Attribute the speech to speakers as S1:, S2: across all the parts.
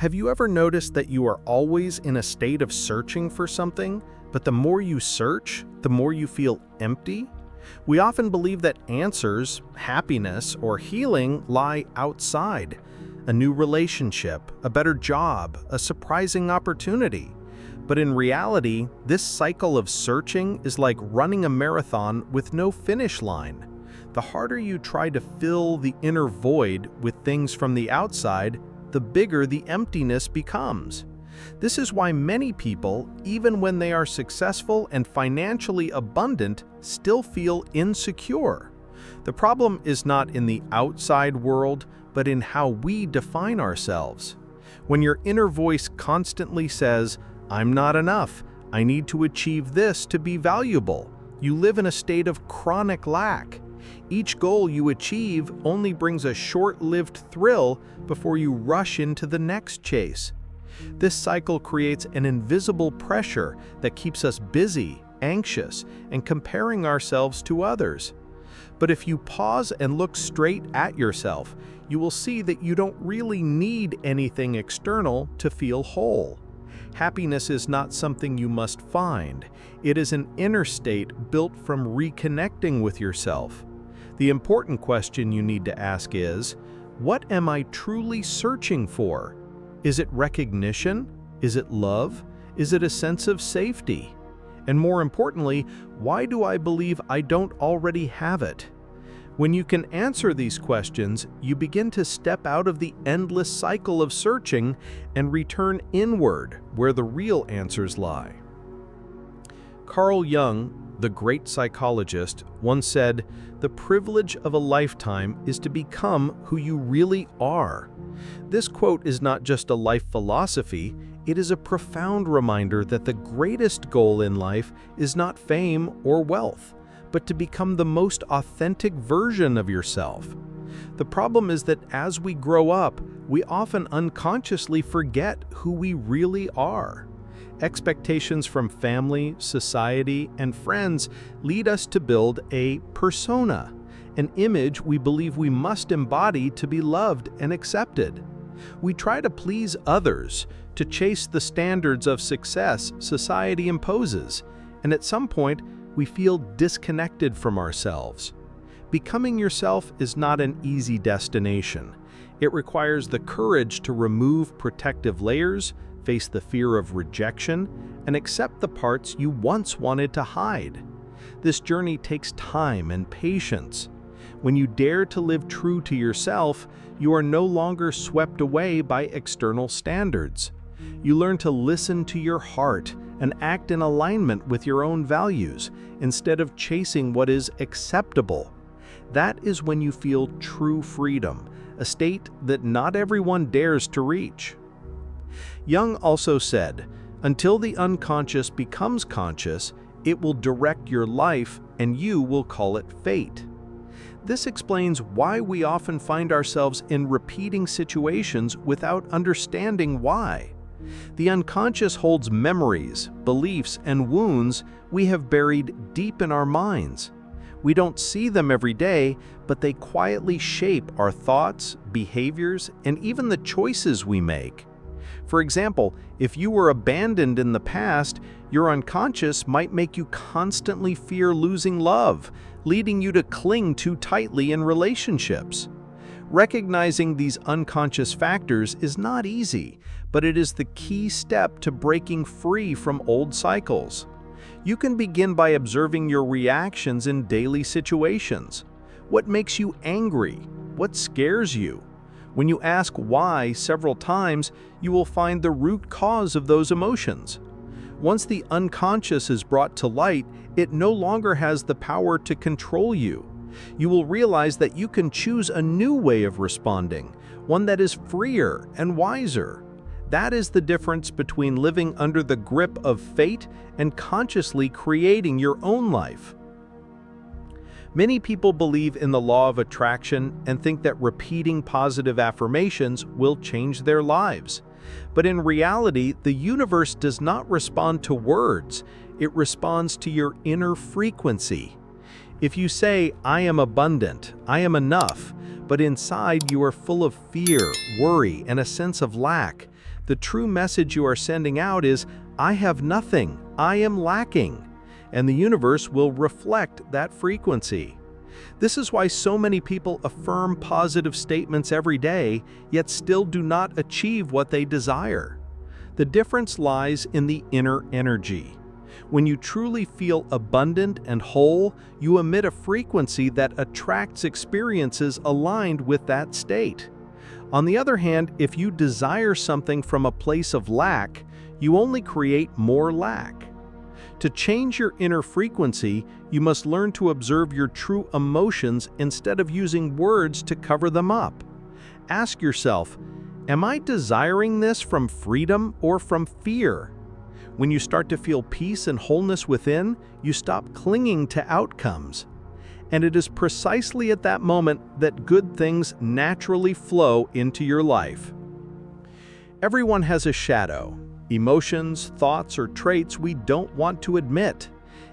S1: Have you ever noticed that you are always in a state of searching for something, but the more you search, the more you feel empty? We often believe that answers, happiness, or healing lie outside. A new relationship, a better job, a surprising opportunity. But in reality, this cycle of searching is like running a marathon with no finish line. The harder you try to fill the inner void with things from the outside, the bigger the emptiness becomes. This is why many people, even when they are successful and financially abundant, still feel insecure. The problem is not in the outside world, but in how we define ourselves. When your inner voice constantly says, "I'm not enough, I need to achieve this to be valuable," you live in a state of chronic lack. Each goal you achieve only brings a short-lived thrill before you rush into the next chase. This cycle creates an invisible pressure that keeps us busy, anxious, and comparing ourselves to others. But if you pause and look straight at yourself, you will see that you don't really need anything external to feel whole. Happiness is not something you must find. It is an inner state built from reconnecting with yourself. The important question you need to ask is, what am I truly searching for? Is it recognition? Is it love? Is it a sense of safety? And more importantly, why do I believe I don't already have it? When you can answer these questions, you begin to step out of the endless cycle of searching and return inward, where the real answers lie. Carl Jung, the great psychologist, once said, "The privilege of a lifetime is to become who you really are." This quote is not just a life philosophy, it is a profound reminder that the greatest goal in life is not fame or wealth, but to become the most authentic version of yourself. The problem is that as we grow up, we often unconsciously forget who we really are. Expectations from family, society, and friends lead us to build a persona, an image we believe we must embody to be loved and accepted. We try to please others, to chase the standards of success society imposes, and at some point, we feel disconnected from ourselves. Becoming yourself is not an easy destination. It requires the courage to remove protective layers, face the fear of rejection, and accept the parts you once wanted to hide. This journey takes time and patience. When you dare to live true to yourself, you are no longer swept away by external standards. You learn to listen to your heart and act in alignment with your own values, instead of chasing what is acceptable. That is when you feel true freedom, a state that not everyone dares to reach. Jung also said, "Until the unconscious becomes conscious, it will direct your life and you will call it fate." This explains why we often find ourselves in repeating situations without understanding why. The unconscious holds memories, beliefs, and wounds we have buried deep in our minds. We don't see them every day, but they quietly shape our thoughts, behaviors, and even the choices we make. For example, if you were abandoned in the past, your unconscious might make you constantly fear losing love, leading you to cling too tightly in relationships. Recognizing these unconscious factors is not easy, but it is the key step to breaking free from old cycles. You can begin by observing your reactions in daily situations. What makes you angry? What scares you? When you ask why several times, you will find the root cause of those emotions. Once the unconscious is brought to light, it no longer has the power to control you. You will realize that you can choose a new way of responding, one that is freer and wiser. That is the difference between living under the grip of fate and consciously creating your own life. Many people believe in the law of attraction and think that repeating positive affirmations will change their lives. But in reality, the universe does not respond to words, it responds to your inner frequency. If you say, "I am abundant, I am enough," but inside you are full of fear, worry, and a sense of lack, The true message you are sending out is, I have nothing, I am lacking, and the universe will reflect that frequency. This is why so many people affirm positive statements every day, yet still do not achieve what they desire. The difference lies in the inner energy. When you truly feel abundant and whole, you emit a frequency that attracts experiences aligned with that state. On the other hand, if you desire something from a place of lack, you only create more lack. To change your inner frequency, you must learn to observe your true emotions instead of using words to cover them up. Ask yourself, am I desiring this from freedom or from fear? When you start to feel peace and wholeness within, you stop clinging to outcomes. And it is precisely at that moment that good things naturally flow into your life. Everyone has a shadow. Emotions, thoughts, or traits we don't want to admit.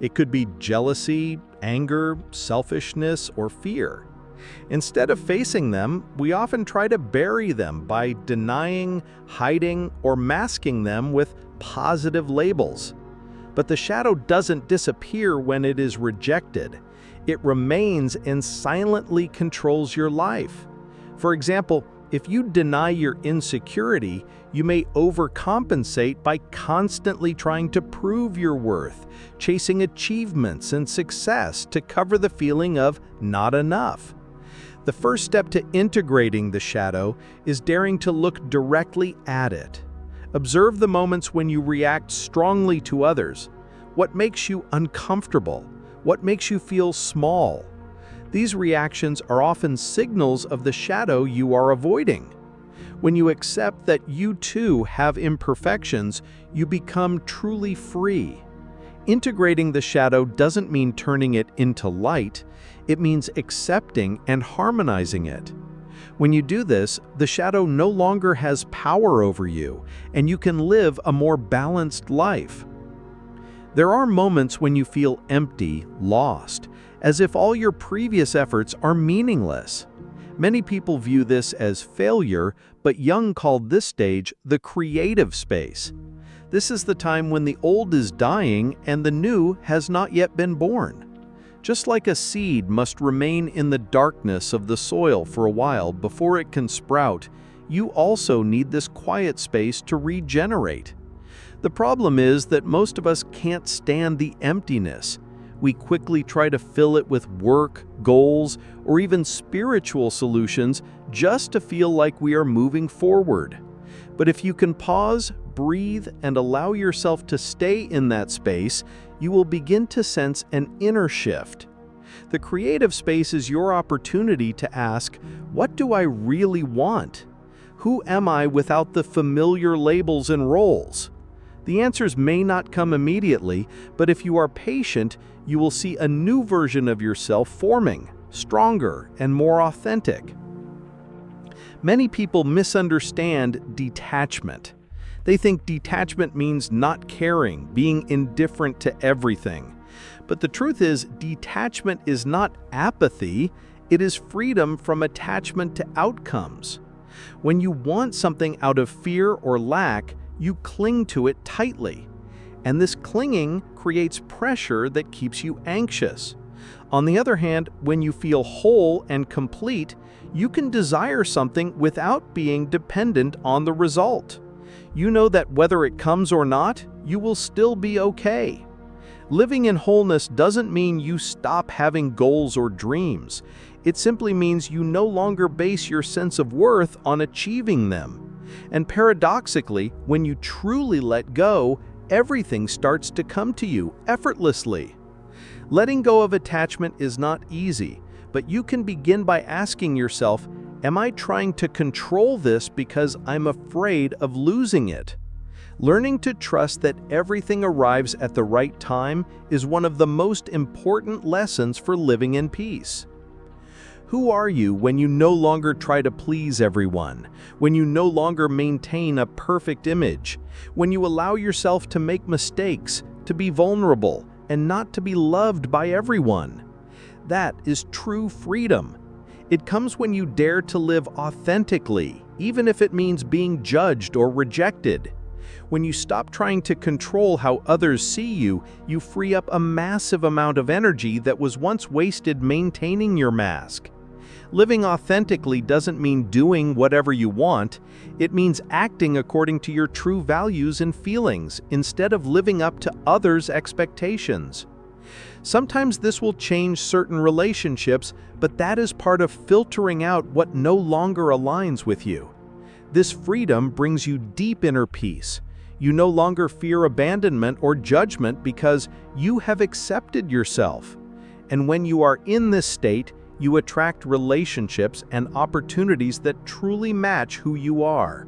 S1: It could be jealousy, anger, selfishness, or fear. Instead of facing them, we often try to bury them by denying, hiding, or masking them with positive labels. But the shadow doesn't disappear when it is rejected. It remains and silently controls your life. For example, if you deny your insecurity, you may overcompensate by constantly trying to prove your worth, chasing achievements and success to cover the feeling of not enough. The first step to integrating the shadow is daring to look directly at it. Observe the moments when you react strongly to others. What makes you uncomfortable? What makes you feel small? These reactions are often signals of the shadow you are avoiding. When you accept that you too have imperfections, you become truly free. Integrating the shadow doesn't mean turning it into light, it means accepting and harmonizing it. When you do this, the shadow no longer has power over you, and you can live a more balanced life. There are moments when you feel empty, lost, as if all your previous efforts are meaningless. Many people view this as failure, but Jung called this stage the creative space. This is the time when the old is dying and the new has not yet been born. Just like a seed must remain in the darkness of the soil for a while before it can sprout, you also need this quiet space to regenerate. The problem is that most of us can't stand the emptiness. We quickly try to fill it with work, goals, or even spiritual solutions just to feel like we are moving forward. But if you can pause, breathe, and allow yourself to stay in that space, you will begin to sense an inner shift. The creative space is your opportunity to ask, what do I really want? Who am I without the familiar labels and roles? The answers may not come immediately, but if you are patient, you will see a new version of yourself forming, stronger and more authentic. Many people misunderstand detachment. They think detachment means not caring, being indifferent to everything. But the truth is, detachment is not apathy, it is freedom from attachment to outcomes. When you want something out of fear or lack, you cling to it tightly. And this clinging creates pressure that keeps you anxious. On the other hand, when you feel whole and complete, you can desire something without being dependent on the result. You know that whether it comes or not, you will still be okay. Living in wholeness doesn't mean you stop having goals or dreams. It simply means you no longer base your sense of worth on achieving them. And paradoxically, when you truly let go, everything starts to come to you effortlessly. Letting go of attachment is not easy, but you can begin by asking yourself, am I trying to control this because I'm afraid of losing it? Learning to trust that everything arrives at the right time is one of the most important lessons for living in peace. Who are you when you no longer try to please everyone? When you no longer maintain a perfect image? When you allow yourself to make mistakes, to be vulnerable, and not to be loved by everyone? That is true freedom. It comes when you dare to live authentically, even if it means being judged or rejected. When you stop trying to control how others see you, you free up a massive amount of energy that was once wasted maintaining your mask. Living authentically doesn't mean doing whatever you want. It means acting according to your true values and feelings, instead of living up to others' expectations. Sometimes this will change certain relationships, but that is part of filtering out what no longer aligns with you. This freedom brings you deep inner peace. You no longer fear abandonment or judgment because you have accepted yourself. And when you are in this state, you attract relationships and opportunities that truly match who you are.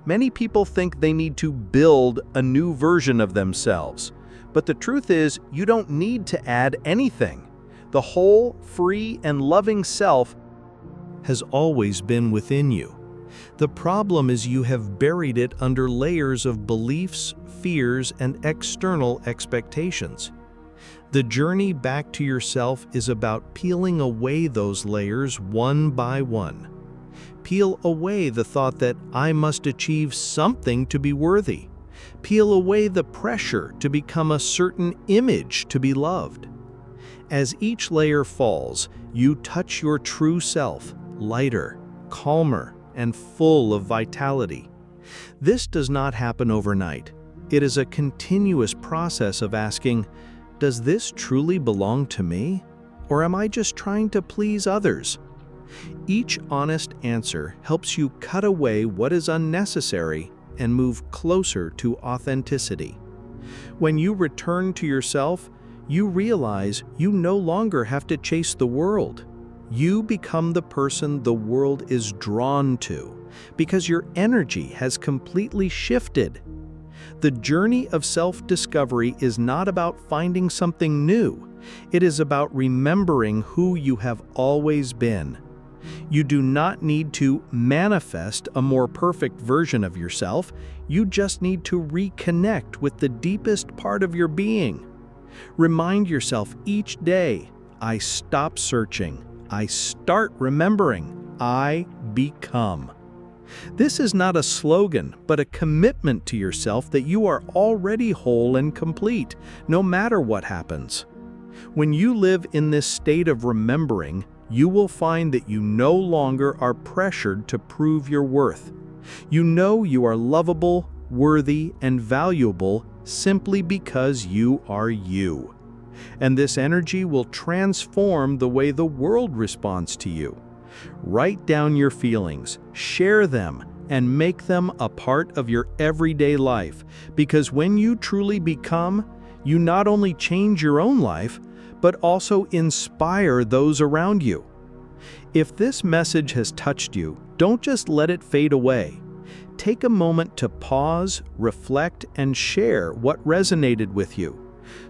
S1: Many people think they need to build a new version of themselves. But the truth is, you don't need to add anything. The whole, free, and loving self has always been within you. The problem is you have buried it under layers of beliefs, fears, and external expectations. The journey back to yourself is about peeling away those layers one by one. Peel away the thought that I must achieve something to be worthy. Peel away the pressure to become a certain image to be loved. As each layer falls, you touch your true self, lighter, calmer, and full of vitality. This does not happen overnight. It is a continuous process of asking, does this truly belong to me? Or am I just trying to please others? Each honest answer helps you cut away what is unnecessary and move closer to authenticity. When you return to yourself, you realize you no longer have to chase the world. You become the person the world is drawn to, because your energy has completely shifted. The journey of self-discovery is not about finding something new. It is about remembering who you have always been. You do not need to manifest a more perfect version of yourself. You just need to reconnect with the deepest part of your being. Remind yourself each day, I stop searching. I start remembering. I become. This is not a slogan, but a commitment to yourself that you are already whole and complete, no matter what happens. When you live in this state of remembering, you will find that you no longer are pressured to prove your worth. You know you are lovable, worthy, and valuable simply because you are you. And this energy will transform the way the world responds to you. Write down your feelings, share them, and make them a part of your everyday life, because when you truly become, you not only change your own life, but also inspire those around you. If this message has touched you, don't just let it fade away. Take a moment to pause, reflect, and share what resonated with you.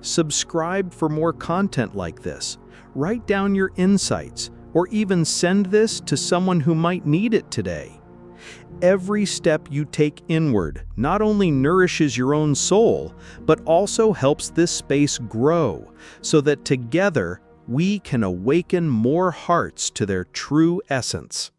S1: Subscribe for more content like this. Write down your insights, or even send this to someone who might need it today. Every step you take inward not only nourishes your own soul, but also helps this space grow, so that together we can awaken more hearts to their true essence.